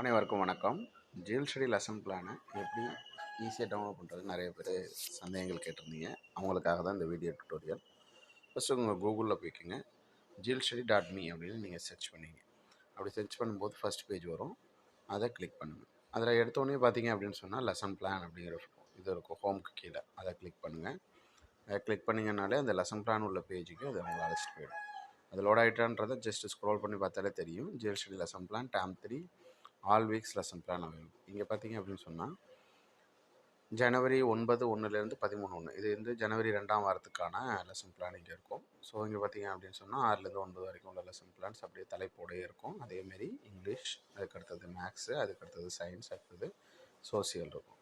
அனைவருக்கும் வணக்கம். GL study lesson பிளானை எப்படி ஈஸியாக டவுன்லோட் பண்ணுறது நிறைய பேர் சந்தேகங்கள் கேட்டிருந்தீங்க. அவங்களுக்காக தான் இந்த வீடியோ டுட்டோரியல். ஃபஸ்ட்டு உங்கள் கூகுளில் போய்க்குங்க, GLStudy.me அப்படின்னு நீங்கள் சர்ச் பண்ணிங்க. அப்படி சர்ச் பண்ணும்போது ஃபஸ்ட் பேஜ் வரும், அதை கிளிக் பண்ணுங்கள். அதில் எடுத்தோடனே பார்த்தீங்க அப்படின்னு சொன்னால் லெசன் பிளான் அப்படிங்கிற இது இருக்கும், ஹோம்க்கு கீழே. அதை கிளிக் பண்ணுங்கள். அதை கிளிக் பண்ணிங்கனாலே அந்த லெசன் பிளான் உள்ள பேஜுக்கு அது அவங்களை அழைச்சிட்டு போயிடும். அது லோட் ஆகிட்டான்றதை ஜஸ்ட் ஸ்க்ரோல் பண்ணி பார்த்தாலே தெரியும். GL study lesson plan term 3 all weeks lesson plan available. இங்கே பார்த்தீங்க அப்படின்னு சொன்னால் ஜனவரி 9/1 13/1 இது வந்து ஜனவரி 2ஆம் வாரத்துக்கான லெசன் பிளான் இங்கே இருக்கும். ஸோ இங்கே பார்த்தீங்க அப்படின்னு சொன்னால் 6லேருந்து 9 வரைக்கும் உள்ள லெசன் பிளான்ஸ் அப்படியே தலைப்போடையே இருக்கும். அதேமாரி இங்கிலீஷ், அதுக்கடுத்தது மேக்ஸு, அதுக்கடுத்தது சயின்ஸ், அடுத்தது சோசியல் இருக்கும்.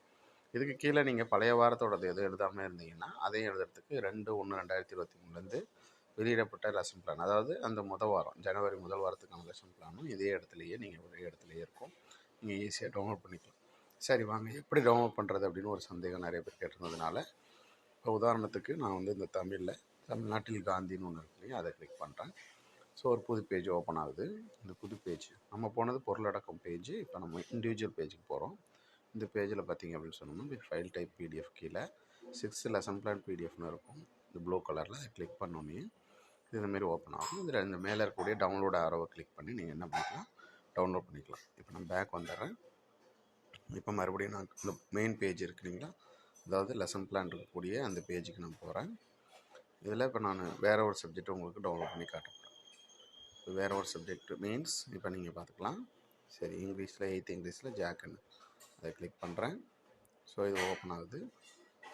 இதுக்கு கீழே நீங்கள் பழைய வாரத்தோடது எது எழுதாமல் இருந்தீங்கன்னா அதையும் எழுதுறதுக்கு 2/1/2023 வெளியிடப்பட்ட லெசன் பிளான், அதாவது அந்த வாரம் ஜனவரி முதல் வாரத்துக்கான லெசன் பிளானும் இதே இடத்துலையே நீங்கள் ஒரே இடத்துலையே இருக்கும். நீங்கள் ஈஸியாக டவுன்லோட் பண்ணிக்கலாம். சரி, வாங்க எப்படி டவுன்லோட் பண்ணுறது அப்படின்னு ஒரு சந்தேகம் நிறைய பேர் கேட்டிருந்ததுனால, இப்போ உதாரணத்துக்கு நான் வந்து இந்த தமிழ்நாட்டில் காந்தின்னு ஒன்று இருக்கு இல்லையா, அதை கிளிக் பண்ணுறேன். ஸோ ஒரு புது பேஜ் ஓப்பன் ஆகுது. இந்த புது பேஜ் நம்ம போனது பொருளடக்கம் பேஜ். இப்போ நம்ம இண்டிவிஜுவல் பேஜுக்கு போகிறோம். இந்த பேஜில் பார்த்தீங்க அப்படின்னு சொன்னோம்னா ஃபைல் டைப் பிடிஎஃப் கீழே 6th லெசன் பிளான் பிடிஎஃப்னு இருக்கும். இந்த ப்ளூ கலரில் அதை கிளிக் பண்ணோன்னே இதுமாரி ஓப்பன் ஆகும். இதில் இந்த மேலே இருக்கக்கூடிய டவுன்லோட் ஆரோவை கிளிக் பண்ணி நீங்கள் என்ன பண்ணிக்கலாம், டவுன்லோட் பண்ணிக்கலாம். இப்போ நான் பேக் வந்துடுறேன். இப்போ மறுபடியும் நான் இந்த மெயின் பேஜ் இருக்குங்களா, அதாவது லெசன் பிளான் இருக்கக்கூடிய அந்த பேஜுக்கு நான் போகிறேன். இதில் இப்போ நான் வேறு ஒரு சப்ஜெக்ட் உங்களுக்கு டவுன்லோட் பண்ணி காட்டுறேன். இப்போ வேறு ஒரு சப்ஜெக்ட் மீன்ஸ் இப்போ நீங்கள் பார்த்துக்கலாம். சரி, இங்கிலீஷில் 8th இங்கிலீஷில் ஜாக்குன்னு அதை கிளிக் பண்ணுறேன். ஸோ இது ஓப்பன் ஆகுது.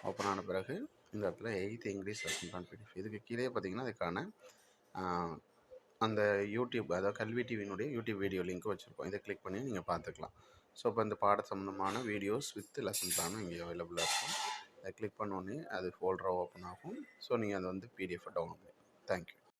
ஓப்பன் ஆன பிறகு இந்த இடத்துல 8th English lesson plan PDF, இதுக்கு கீழே பார்த்தீங்கன்னா அதுக்கான அந்த யூடியூப், அதாவது கல்வி டிவியினுடைய யூடியூப் வீடியோ லிங்க் வச்சுருக்கோம். இதை கிளிக் பண்ணி நீங்கள் பார்த்துக்கலாம். ஸோ இப்போ இந்த பாட சம்மந்தமான வீடியோஸ் வித் லெசன் பிளானும் இங்கே அவைலபிளாக இருக்கும். அதை கிளிக் பண்ணோன்னே அது ஃபோல்டராக ஓப்பன் ஆகும். ஸோ நீங்கள் அதை வந்து பிடிஎஃப் டவுன்லோட் பண்ணிக்கலாம். தேங்க்யூ.